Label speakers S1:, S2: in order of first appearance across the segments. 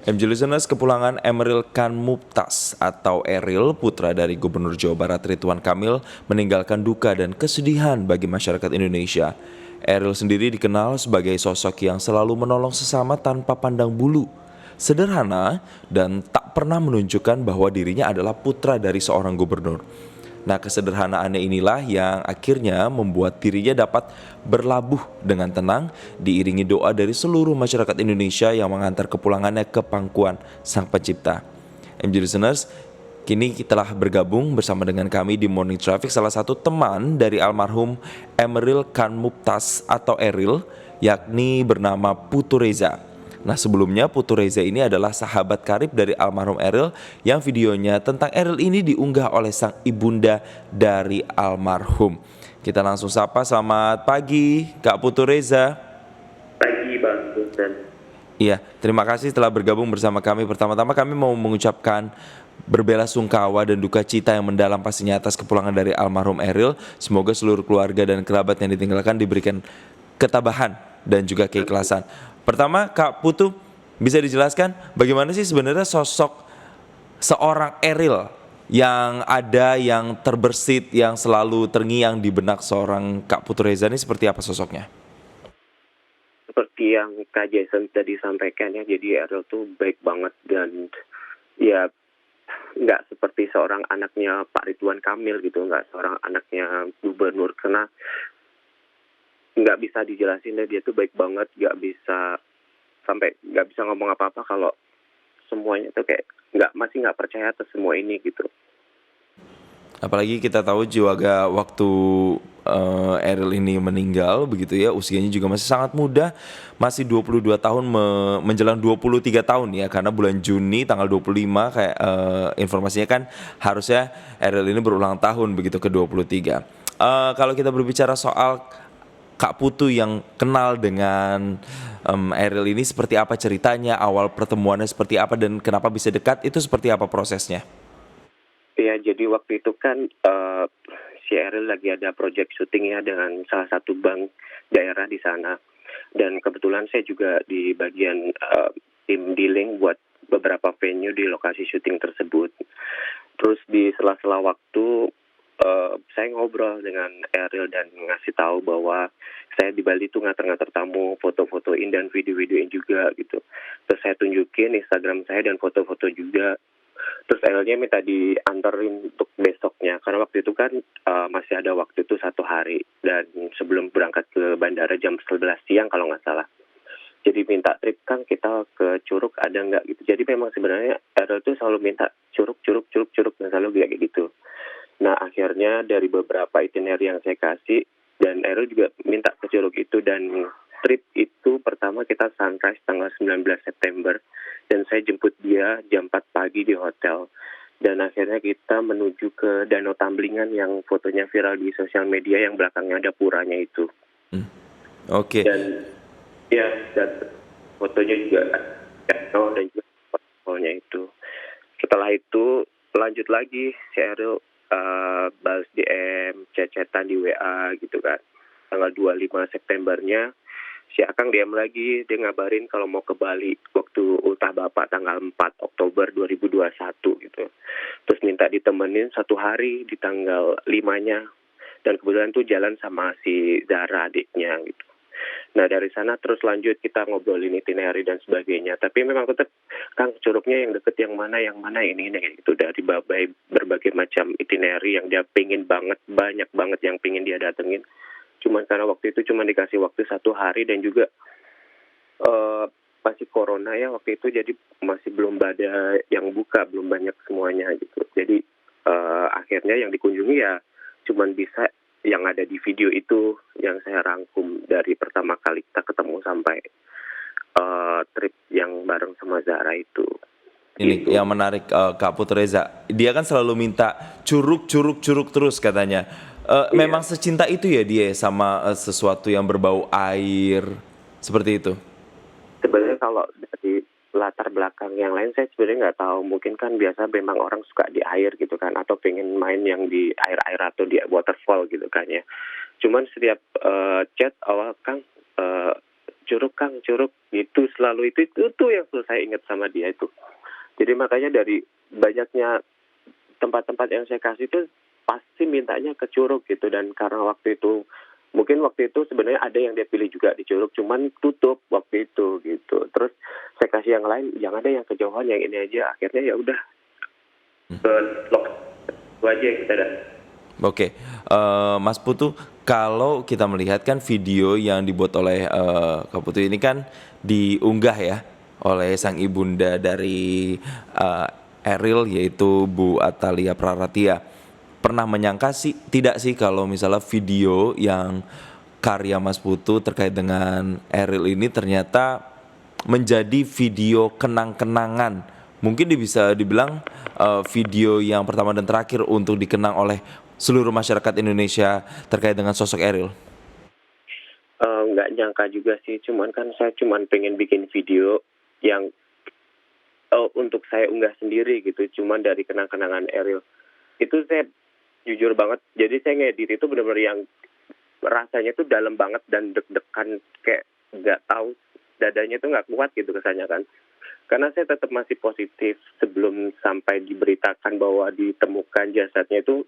S1: MJ Listeners, kepulangan Emeril Khan Mumtaz atau Eril, putra dari Gubernur Jawa Barat Ridwan Kamil, meninggalkan duka dan kesedihan bagi masyarakat Indonesia. Eril sendiri dikenal sebagai sosok yang selalu menolong sesama tanpa pandang bulu, sederhana, dan tak pernah menunjukkan bahwa dirinya adalah putra dari seorang gubernur. Nah, kesederhanaannya inilah yang akhirnya membuat dirinya dapat berlabuh dengan tenang, diiringi doa dari seluruh masyarakat Indonesia yang mengantar kepulangannya ke pangkuan Sang Pencipta. MJ Listeners, kini telah bergabung bersama dengan kami di Morning Traffic salah satu teman dari almarhum Emeril Khan Mumtaz atau Eril, yakni bernama Putu Reza. Nah, sebelumnya Putu Reza ini adalah sahabat karib dari almarhum Eril yang videonya tentang Eril ini diunggah oleh sang ibunda dari almarhum. Kita langsung sapa, selamat pagi Kak Putu Reza.
S2: Pagi Bang Vincent.
S1: Iya, terima kasih telah bergabung bersama kami. Pertama-tama kami mau mengucapkan berbela-sungkawa dan duka cita yang mendalam pastinya atas kepulangan dari almarhum Eril. Semoga seluruh keluarga dan kerabat yang ditinggalkan diberikan ketabahan dan juga keikhlasan. Pertama, Kak Putu, bisa dijelaskan bagaimana sih sebenarnya sosok seorang Eril yang ada, yang terbersit, yang selalu terngiang di benak seorang Kak Putu Reza ini seperti apa sosoknya?
S2: Seperti yang Kak Jason tadi sampaikan ya, jadi Errol tuh baik banget dan ya nggak seperti seorang anaknya Pak Ridwan Kamil gitu, nggak seorang anaknya gubernur, karena nggak bisa dijelasin deh, dia tuh baik banget, nggak bisa ngomong apa-apa kalau semuanya tuh kayak masih nggak percaya atas semua ini gitu.
S1: Apalagi kita tahu juga waktu Eril ini meninggal begitu ya, usianya juga masih sangat muda, masih 22 tahun menjelang 23 tahun ya, karena bulan Juni tanggal 25 kayak informasinya kan harusnya Eril ini berulang tahun begitu ke 23. Kalau kita berbicara soal Kak Putu yang kenal dengan Eril ini, seperti apa ceritanya, awal pertemuannya seperti apa, dan kenapa bisa dekat, itu seperti apa prosesnya?
S2: Ya, jadi waktu itu kan si Eril lagi ada project syuting ya dengan salah satu bank daerah di sana. Dan kebetulan saya juga di bagian tim dealing buat beberapa venue di lokasi syuting tersebut. Terus di sela-sela waktu saya ngobrol dengan Eril dan ngasih tahu bahwa saya di Bali tuh nganter-nganter tamu, foto-fotoin dan video-videoin juga gitu. Terus saya tunjukin Instagram saya dan foto-foto juga. Terus Erilnya minta dianterin untuk besoknya, karena waktu itu kan masih ada waktu itu 1 hari, dan sebelum berangkat ke bandara jam 11 siang kalau nggak salah. Jadi minta trip kan kita ke Curug ada nggak gitu. Jadi memang sebenarnya Eril tuh selalu minta Curug, Curug, Curug, Curug, dan selalu kayak gitu. Nah akhirnya dari beberapa itinerary yang saya kasih, dan Eril juga minta ke Curug itu, dan trip itu pertama kita sunrise tanggal 19 September, dan saya jemput dia jam 4 pagi di hotel. Dan akhirnya kita menuju ke Danau Tamblingan yang fotonya viral di sosial media, yang belakangnya ada puranya itu.
S1: Oke.
S2: Dan ya, dan fotonya juga danau dan juga fotonya itu. Setelah itu lanjut lagi si Eril balas DM, chat-chatan di WA gitu kan. Tanggal 25 Septembernya si Akang DM lagi, dia ngabarin kalau mau ke Bali waktu ultah bapak tanggal 4 Oktober 2021 gitu. Terus minta ditemenin 1 hari di tanggal 5-nya. Dan kebetulan tuh jalan sama si Zara adiknya gitu. Nah dari sana terus lanjut kita ngobrolin itinerary dan sebagainya. Tapi memang tetap Kang Curugnya yang deket yang mana ini gitu. Dari berbagai macam itinerary yang dia pingin banget, banyak banget yang pingin dia datengin. Cuman karena waktu itu cuma dikasih waktu 1 hari, dan juga masih corona ya waktu itu, jadi masih belum ada yang buka, belum banyak semuanya gitu. Jadi akhirnya yang dikunjungi ya cuman bisa yang ada di video itu yang saya rangkum dari pertama kali kita ketemu sampai trip yang bareng sama Zara itu.
S1: Ini
S2: Gitu.
S1: yang menarik, Kak Putu Reza, dia kan selalu minta curug, curug, curug terus katanya. Memang
S2: Iya.
S1: secinta itu ya dia sama sesuatu yang berbau air, seperti itu.
S2: Sebenarnya kalau dari latar belakang yang lain saya sebenarnya nggak tahu. Mungkin kan biasa memang orang suka di air gitu kan, atau pengen main yang di air-air atau di waterfall gitu kan ya. Cuman setiap chat awal kan Curug Kang, Curug, itu selalu itu yang selalu saya ingat sama dia itu. Jadi makanya dari banyaknya tempat-tempat yang saya kasih itu pasti mintanya ke Curug gitu, dan karena mungkin waktu itu sebenarnya ada yang dia pilih juga di Curug, cuman tutup waktu itu gitu. Terus saya kasih yang lain, yang ada yang kejauhan, yang ini aja. Akhirnya ya udah ke itu aja yang kita datang.
S1: Oke, Mas Putu, kalau kita melihat kan video yang dibuat oleh Kak Putu ini kan diunggah ya oleh sang ibunda dari Eril, yaitu Bu Atalia Praratia. Pernah menyangka sih tidak sih kalau misalnya video yang karya Mas Putu terkait dengan Eril ini ternyata menjadi video kenang-kenangan, mungkin bisa dibilang video yang pertama dan terakhir untuk dikenang oleh seluruh masyarakat Indonesia terkait dengan sosok Eril?
S2: Nggak nyangka juga sih, cuman kan saya cuman pengen bikin video yang untuk saya unggah sendiri gitu, cuman dari kenang-kenangan Eril. Itu saya jujur banget, jadi saya ngedit itu benar-benar yang rasanya tuh dalam banget dan deg-degan, kayak nggak tahu, dadanya tuh nggak kuat gitu kesannya kan. Karena saya tetap masih positif sebelum sampai diberitakan bahwa ditemukan jasadnya itu,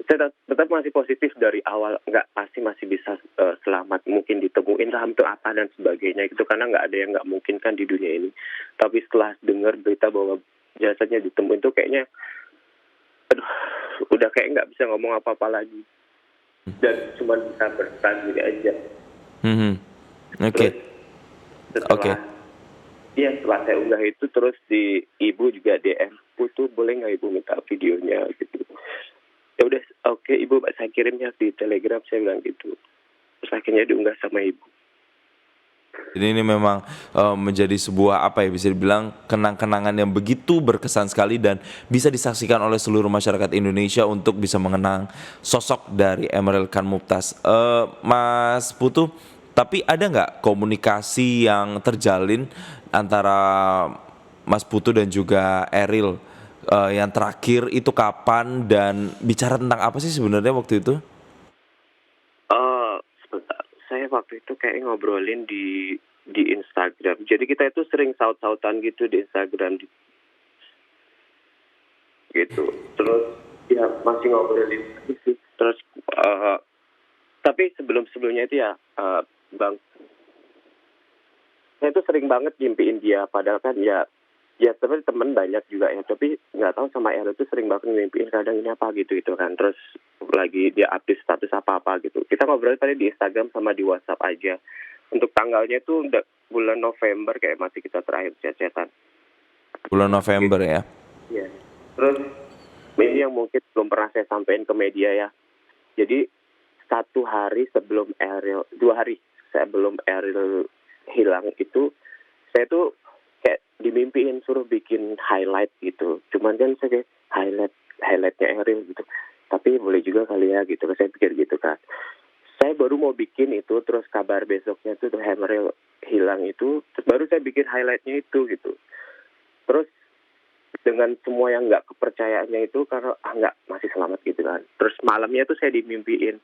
S2: saya tetap masih positif dari awal, nggak pasti masih bisa selamat, mungkin ditemuin lah untuk apa dan sebagainya gitu, karena nggak ada yang nggak mungkin kan di dunia ini. Tapi setelah dengar berita bahwa jasadnya ditemuin tuh kayaknya, aduh, udah kayak nggak bisa ngomong apa-apa lagi dan cuma bisa bertahan gini aja.
S1: Oke. Oke.
S2: Iya, setelah saya unggah itu, terus di ibu juga DM, Putu boleh nggak ibu minta videonya gitu. Ya udah, oke ibu, saya kirim ya di Telegram, saya bilang gitu. Terus akhirnya diunggah sama ibu.
S1: Jadi ini memang menjadi sebuah apa ya, bisa dibilang kenang-kenangan yang begitu berkesan sekali dan bisa disaksikan oleh seluruh masyarakat Indonesia untuk bisa mengenang sosok dari Emeril Khan Mumtaz. Mas Putu, tapi ada nggak komunikasi yang terjalin antara Mas Putu dan juga Eril? Yang terakhir itu kapan dan bicara tentang apa sih sebenarnya waktu itu?
S2: Sebentar, saya waktu itu kayak ngobrolin di Instagram. Jadi kita itu sering saut-sautan gitu di Instagram gitu. Terus ya masih ngobrolin gitu. Terus tapi sebelumnya itu ya, Bang, saya itu sering banget ngimpiin dia, padahal kan ya sebenarnya temen banyak juga ya, tapi nggak tahu sama Eril itu sering banget ngimpiin, kadang ini apa gitu kan. Terus lagi dia update status apa gitu, kita ngobrol tadi di Instagram sama di WhatsApp aja. Untuk tanggalnya itu udah bulan November, kayak masih kita terakhir chat-chatan.
S1: Bulan November ya.
S2: Iya. Terus ini yang mungkin belum pernah saya sampaikan ke media ya. Jadi 2 hari sebelum Eril hilang itu, saya tuh kayak dimimpiin suruh bikin highlight gitu. Cuman kan saya kayak highlightnya Eril gitu. Tapi boleh juga kali ya gitu, saya pikir gitu kan. Saya baru mau bikin itu, terus kabar besoknya tuh Eril hilang itu, terus baru saya bikin highlightnya itu gitu. Terus dengan semua yang nggak kepercayaannya itu, karena nggak, masih selamat gitu kan. Terus malamnya tuh saya dimimpiin.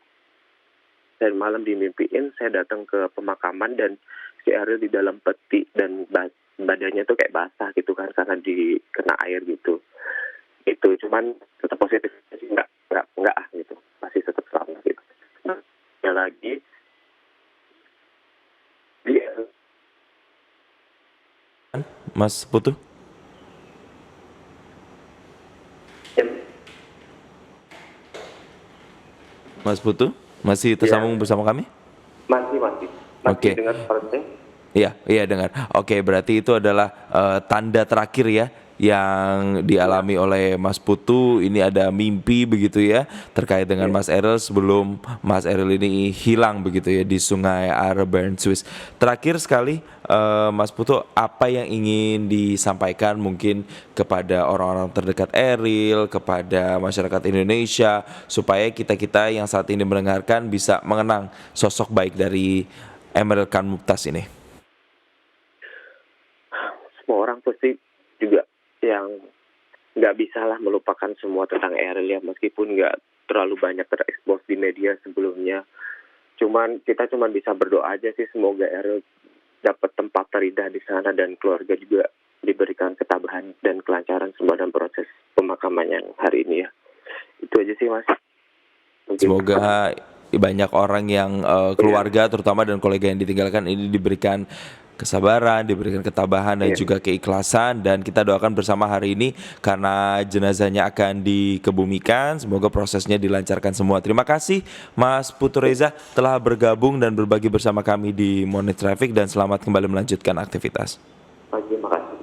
S2: Dan malam dimimpiin saya datang ke pemakaman dan si Eril di dalam peti dan badannya tuh kayak basah gitu kan, karena dikena air gitu. Itu cuman tetap positif sih, nggak gitu, masih tetap selamat gitu. Nah, ya lagi dia
S1: Mas Putu? Mas Putu masih tersambung bersama kami?
S2: masih
S1: Oke.
S2: dengar suaranya.
S1: Iya dengar. Oke, berarti itu adalah tanda terakhir ya yang dialami oleh Mas Putu. Ini ada mimpi begitu ya terkait dengan Mas Eril sebelum Mas Eril ini hilang begitu ya di Sungai Are Bern, Swiss. Terakhir sekali, Mas Putu, apa yang ingin disampaikan mungkin kepada orang-orang terdekat Eril, kepada masyarakat Indonesia, supaya kita-kita yang saat ini mendengarkan bisa mengenang sosok baik dari Emeril Khan Mumtaz ini?
S2: Semua orang pasti juga yang nggak bisa lah melupakan semua tentang Eril ya, meskipun nggak terlalu banyak terekspos di media sebelumnya. Kita cuma bisa berdoa aja sih, semoga Eril dapat tempat teridah di sana dan keluarga juga diberikan ketabahan dan kelancaran semua dalam proses pemakaman yang hari ini ya. Itu aja sih Mas. Mungkin.
S1: Semoga banyak orang yang keluarga terutama dan kolega yang ditinggalkan ini diberikan kesabaran, diberikan ketabahan dan
S2: Iya.
S1: juga keikhlasan, dan kita doakan bersama hari ini karena jenazahnya akan dikebumikan, semoga prosesnya dilancarkan semua. Terima kasih Mas Putu Reza telah bergabung dan berbagi bersama kami di Morning Traffic, dan selamat kembali melanjutkan aktivitas.
S2: Terima kasih.